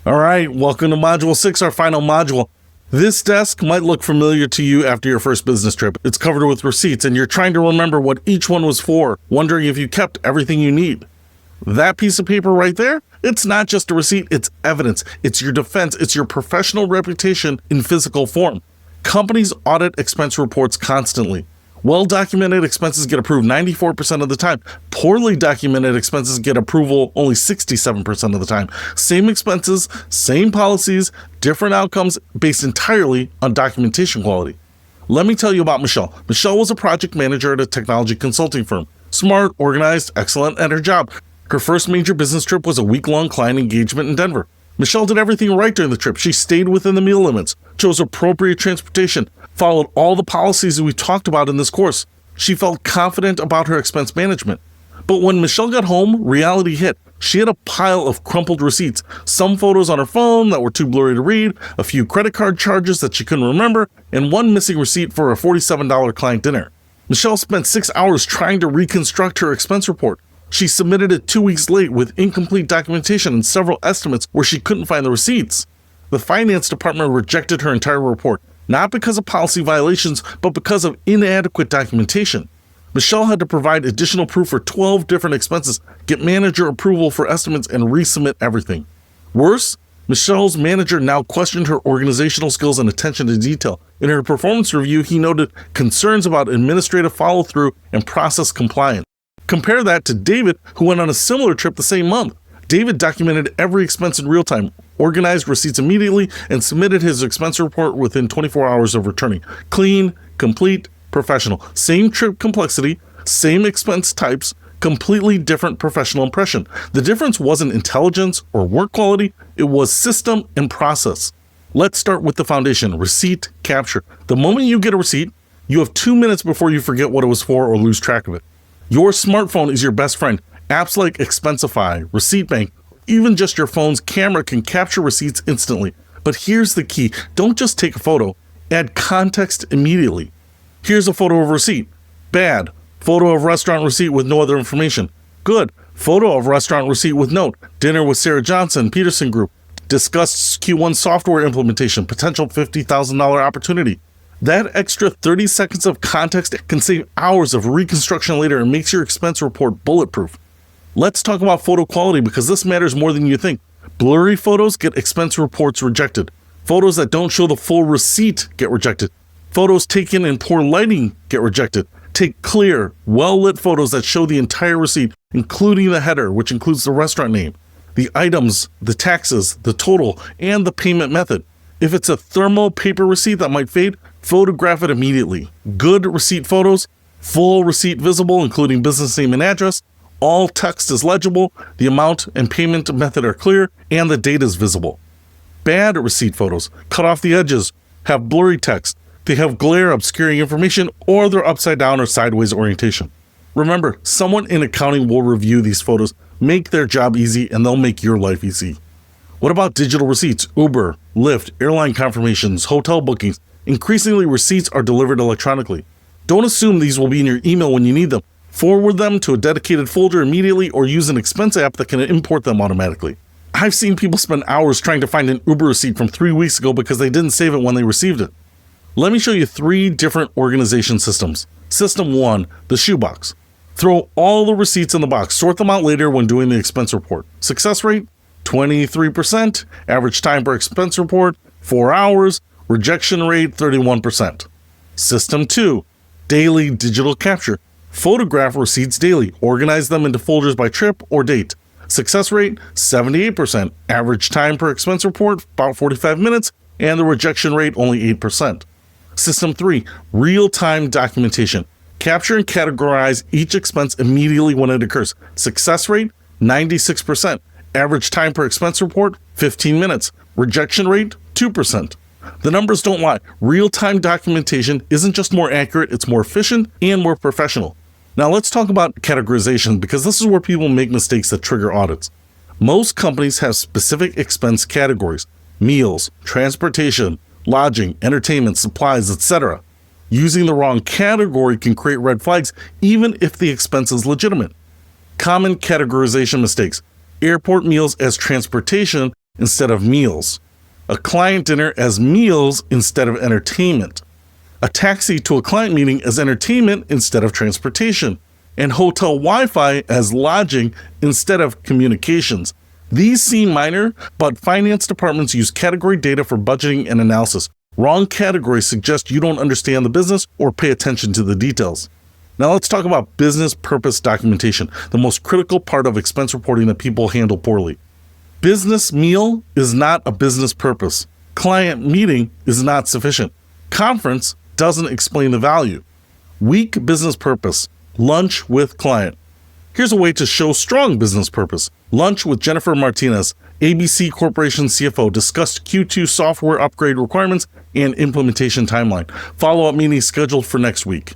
All right, welcome to Module 6, our final module. This desk might look familiar to you after your first business trip. It's covered with receipts, and you're trying to remember what each one was for, wondering if you kept everything you need. That piece of paper right there, it's not just a receipt, it's evidence. It's your defense. It's your professional reputation in physical form. Companies audit expense reports constantly. Well-documented expenses get approved 94% of the time. Poorly documented expenses get approval only 67% of the time. Same expenses, same policies, different outcomes based entirely on documentation quality. Let me tell you about Michelle. Michelle was a project manager at a technology consulting firm. Smart, organized, excellent at her job. Her first major business trip was a week-long client engagement in Denver. Michelle did everything right during the trip. She stayed within the meal limits, chose appropriate transportation, followed all the policies we talked about in this course. She felt confident about her expense management. But when Michelle got home, reality hit. She had a pile of crumpled receipts, some photos on her phone that were too blurry to read, a few credit card charges that she couldn't remember, and one missing receipt for a $47 client dinner. Michelle spent 6 hours trying to reconstruct her expense report. She submitted it 2 weeks late with incomplete documentation and several estimates where she couldn't find the receipts. The finance department rejected her entire report, not because of policy violations, but because of inadequate documentation. Michelle had to provide additional proof for 12 different expenses, get manager approval for estimates, and resubmit everything. Worse, Michelle's manager now questioned her organizational skills and attention to detail. In her performance review, he noted concerns about administrative follow-through and process compliance. Compare that to David, who went on a similar trip the same month. David documented every expense in real time, organized receipts immediately, and submitted his expense report within 24 hours of returning. Clean, complete, professional. Same trip complexity, same expense types, completely different professional impression. The difference wasn't intelligence or work quality, it was system and process. Let's start with the foundation, receipt capture. The moment you get a receipt, you have 2 minutes before you forget what it was for or lose track of it. Your smartphone is your best friend. Apps like Expensify, Receipt Bank, even just your phone's camera can capture receipts instantly. But here's the key. Don't just take a photo. Add context immediately. Here's a photo of receipt. Bad. Photo of restaurant receipt with no other information. Good. Photo of restaurant receipt with note. Dinner with Sarah Johnson, Peterson Group. Discussed Q1 software implementation. Potential $50,000 opportunity. That extra 30 seconds of context can save hours of reconstruction later and makes your expense report bulletproof. Let's talk about photo quality because this matters more than you think. Blurry photos get expense reports rejected. Photos that don't show the full receipt get rejected. Photos taken in poor lighting get rejected. Take clear, well-lit photos that show the entire receipt, including the header, which includes the restaurant name, the items, the taxes, the total, and the payment method. If it's a thermal paper receipt that might fade, photograph it immediately. Good receipt photos, full receipt visible, including business name and address, all text is legible, the amount and payment method are clear, and the date is visible. Bad receipt photos cut off the edges, have blurry text, they have glare obscuring information, or they're upside down or sideways orientation. Remember, someone in accounting will review these photos, make their job easy, and they'll make your life easy. What about digital receipts? Uber, Lyft, airline confirmations, hotel bookings. Increasingly, receipts are delivered electronically. Don't assume these will be in your email when you need them. Forward them to a dedicated folder immediately or use an expense app that can import them automatically. I've seen people spend hours trying to find an Uber receipt from 3 weeks ago because they didn't save it when they received it. Let me show you 3 different organization systems. System 1, the shoebox. Throw all the receipts in the box. Sort them out later when doing the expense report. Success rate, 23%. Average time per expense report, 4 hours. Rejection rate, 31%. System 2, daily digital capture. Photograph receipts daily. Organize them into folders by trip or date. Success rate, 78%. Average time per expense report, about 45 minutes. And the rejection rate, only 8%. System 3, real-time documentation. Capture and categorize each expense immediately when it occurs. Success rate, 96%. Average time per expense report, 15 minutes. Rejection rate, 2%. The numbers don't lie. Real-time documentation isn't just more accurate, it's more efficient and more professional. Now let's talk about categorization because this is where people make mistakes that trigger audits. Most companies have specific expense categories: meals, transportation, lodging, entertainment, supplies, etc. Using the wrong category can create red flags even if the expense is legitimate. Common categorization mistakes: airport meals as transportation instead of meals, a client dinner as meals instead of entertainment, a taxi to a client meeting as entertainment instead of transportation, and hotel Wi-Fi as lodging instead of communications. These seem minor, but finance departments use category data for budgeting and analysis. Wrong categories suggest you don't understand the business or pay attention to the details. Now let's talk about business purpose documentation, the most critical part of expense reporting that people handle poorly. Business meal is not a business purpose. Client meeting is not sufficient. Conference doesn't explain the value. Weak business purpose, lunch with client. Here's a way to show strong business purpose. Lunch with Jennifer Martinez, ABC Corporation CFO, discussed Q2 software upgrade requirements and implementation timeline. Follow-up meeting scheduled for next week.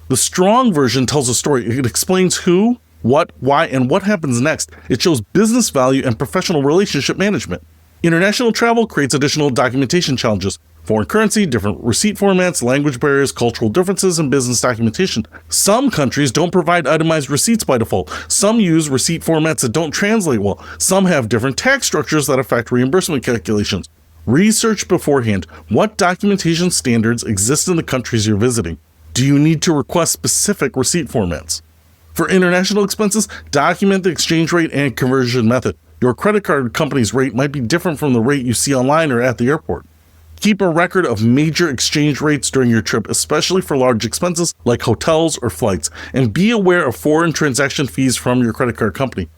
The strong version tells a story. It explains who, what, why, and what happens next. It shows business value and professional relationship management. International travel creates additional documentation challenges. Foreign currency, different receipt formats, language barriers, cultural differences, and business documentation. Some countries don't provide itemized receipts by default. Some use receipt formats that don't translate well. Some have different tax structures that affect reimbursement calculations. Research beforehand. What documentation standards exist in the countries you're visiting? Do you need to request specific receipt formats? For international expenses, document the exchange rate and conversion method. Your credit card company's rate might be different from the rate you see online or at the airport. Keep a record of major exchange rates during your trip, especially for large expenses like hotels or flights, and be aware of foreign transaction fees from your credit card company.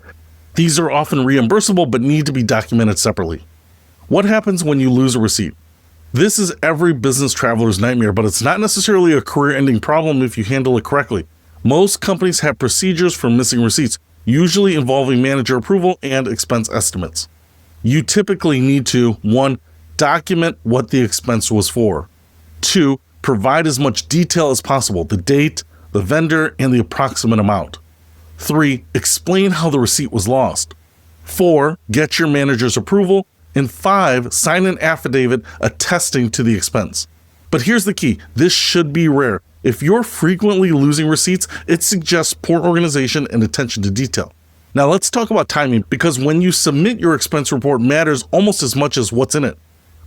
These are often reimbursable but need to be documented separately. What happens when you lose a receipt? This is every business traveler's nightmare, but it's not necessarily a career-ending problem if you handle it correctly. Most companies have procedures for missing receipts, usually involving manager approval and expense estimates. You typically need to 1. Document what the expense was for. 2. Provide as much detail as possible, the date, the vendor, and the approximate amount. 3. Explain how the receipt was lost. 4. Get your manager's approval. And 5. Sign an affidavit attesting to the expense. But here's the key. This should be rare. If you're frequently losing receipts, it suggests poor organization and attention to detail. Now let's talk about timing, because when you submit your expense report matters almost as much as what's in it.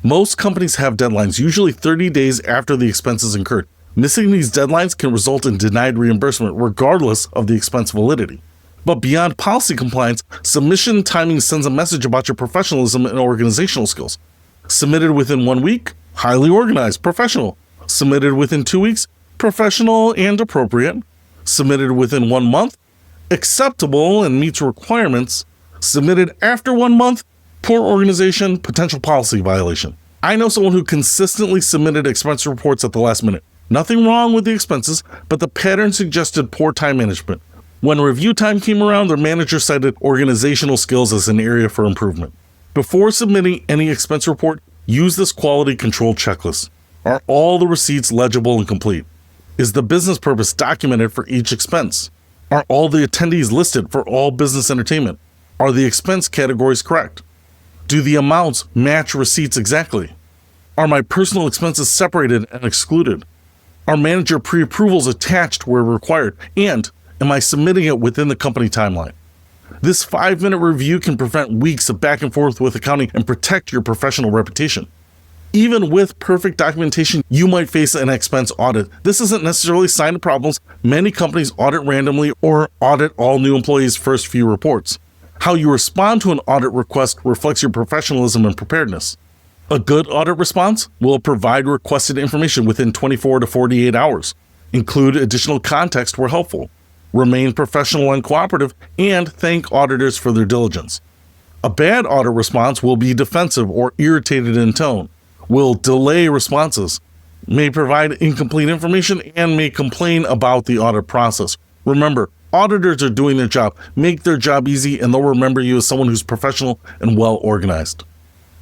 Most companies have deadlines, usually 30 days after the expense is incurred. Missing these deadlines can result in denied reimbursement, regardless of the expense validity. But beyond policy compliance, submission timing sends a message about your professionalism and organizational skills. Submitted within 1 week, highly organized, professional. Submitted within 2 weeks, professional and appropriate. Submitted within 1 month, acceptable and meets requirements. Submitted after 1 month, poor organization, potential policy violation. I know someone who consistently submitted expense reports at the last minute. Nothing wrong with the expenses, but the pattern suggested poor time management. When review time came around, their manager cited organizational skills as an area for improvement. Before submitting any expense report, use this quality control checklist. Are all the receipts legible and complete? Is the business purpose documented for each expense? Are all the attendees listed for all business entertainment? Are the expense categories correct? Do the amounts match receipts exactly? Are my personal expenses separated and excluded? Are manager pre-approvals attached where required? And am I submitting it within the company timeline? This 5-minute review can prevent weeks of back and forth with accounting and protect your professional reputation. Even with perfect documentation, you might face an expense audit. This isn't necessarily a sign of problems. Many companies audit randomly or audit all new employees' first few reports. How you respond to an audit request reflects your professionalism and preparedness. A good audit response will provide requested information within 24 to 48 hours. Include additional context where helpful. Remain professional and cooperative, and thank auditors for their diligence. A bad audit response will be defensive or irritated in tone, will delay responses, may provide incomplete information, and may complain about the audit process. Remember, auditors are doing their job. Make their job easy, and they'll remember you as someone who's professional and well organized.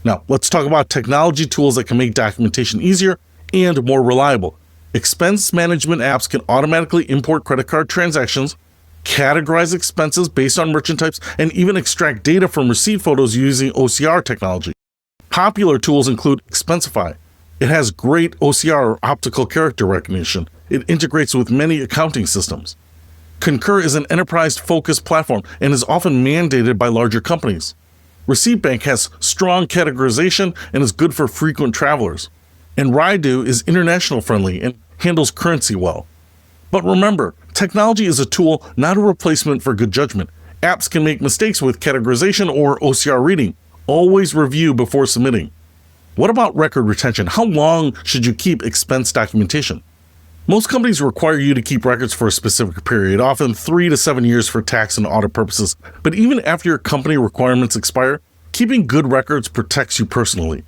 Now, let's talk about technology tools that can make documentation easier and more reliable. Expense management apps can automatically import credit card transactions, categorize expenses based on merchant types, and even extract data from receipt photos using OCR technology. Popular tools include Expensify. It has great OCR or optical character recognition. It integrates with many accounting systems. Concur is an enterprise-focused platform and is often mandated by larger companies. Receipt Bank has strong categorization and is good for frequent travelers. And Raido is international friendly and handles currency well. But remember, technology is a tool, not a replacement for good judgment. Apps can make mistakes with categorization or OCR reading. Always review before submitting. What about record retention? How long should you keep expense documentation? Most companies require you to keep records for a specific period, often 3 to 7 years for tax and audit purposes. But even after your company requirements expire, keeping good records protects you personally.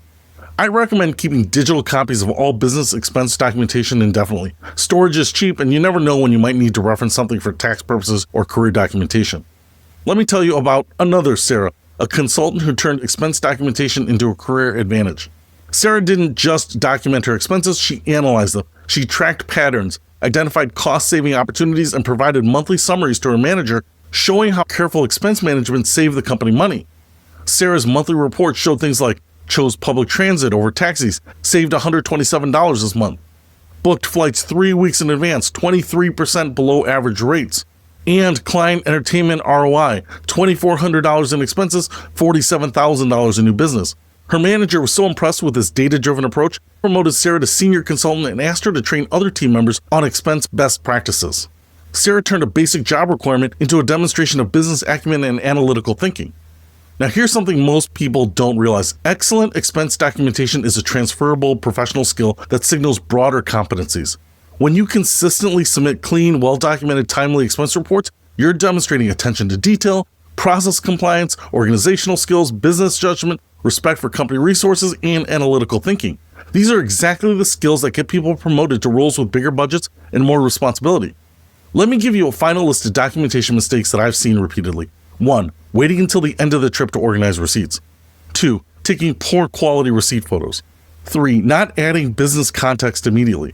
I recommend keeping digital copies of all business expense documentation indefinitely. Storage is cheap, and you never know when you might need to reference something for tax purposes or career documentation. Let me tell you about another Sarah, a consultant who turned expense documentation into a career advantage. Sarah didn't just document her expenses, she analyzed them. She tracked patterns, identified cost-saving opportunities, and provided monthly summaries to her manager, showing how careful expense management saved the company money. Sarah's monthly report showed things like chose public transit over taxis, saved $127 this month, booked flights 3 weeks in advance, 23% below average rates, and client entertainment ROI, $2,400 in expenses, $47,000 in new business. Her manager was so impressed with this data-driven approach, promoted Sarah to senior consultant and asked her to train other team members on expense best practices. Sarah turned a basic job requirement into a demonstration of business acumen and analytical thinking. Now here's something most people don't realize. Excellent expense documentation is a transferable professional skill that signals broader competencies. When you consistently submit clean, well-documented, timely expense reports, you're demonstrating attention to detail, process compliance, organizational skills, business judgment, respect for company resources, and analytical thinking. These are exactly the skills that get people promoted to roles with bigger budgets and more responsibility. Let me give you a final list of documentation mistakes that I've seen repeatedly. 1. Waiting until the end of the trip to organize receipts. 2. Taking poor quality receipt photos. 3. Not adding business context immediately.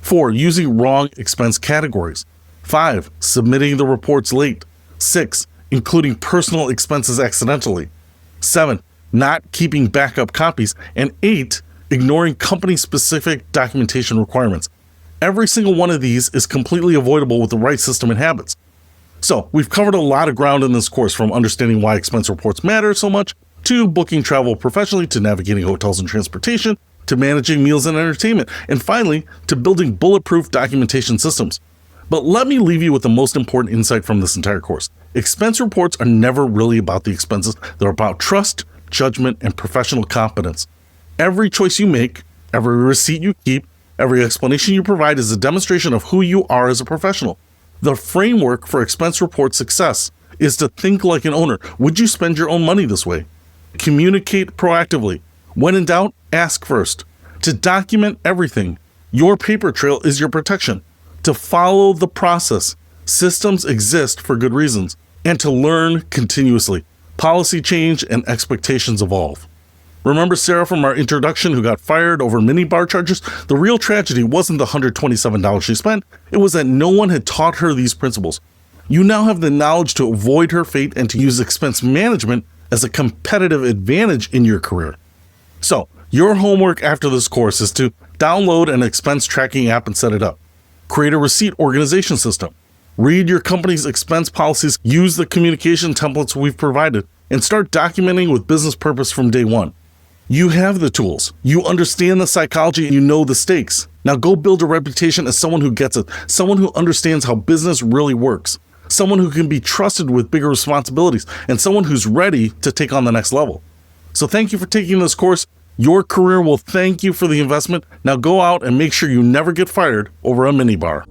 4. Using wrong expense categories. 5. Submitting the reports late. 6. Including personal expenses accidentally. 7. Not keeping backup copies. And 8. Ignoring company-specific documentation requirements. Every single one of these is completely avoidable with the right system and habits. So, we've covered a lot of ground in this course, from understanding why expense reports matter so much, to booking travel professionally, to navigating hotels and transportation, to managing meals and entertainment, and finally, to building bulletproof documentation systems. But let me leave you with the most important insight from this entire course. Expense reports are never really about the expenses. They're about trust, judgment, and professional competence. Every choice you make, every receipt you keep, every explanation you provide is a demonstration of who you are as a professional. The framework for expense report success is to think like an owner. Would you spend your own money this way? Communicate proactively. When in doubt, ask first. To document everything. Your paper trail is your protection. To follow the process. Systems exist for good reasons. And to learn continuously. Policy change and expectations evolve. Remember Sarah from our introduction who got fired over minibar charges? The real tragedy wasn't the $127 she spent. It was that no one had taught her these principles. You now have the knowledge to avoid her fate and to use expense management as a competitive advantage in your career. So, your homework after this course is to download an expense tracking app and set it up. Create a receipt organization system. Read your company's expense policies, use the communication templates we've provided, and start documenting with business purpose from day one. You have the tools. You understand the psychology and you know the stakes. Now go build a reputation as someone who gets it, someone who understands how business really works, someone who can be trusted with bigger responsibilities, and someone who's ready to take on the next level. So thank you for taking this course. Your career will thank you for the investment. Now go out and make sure you never get fired over a minibar.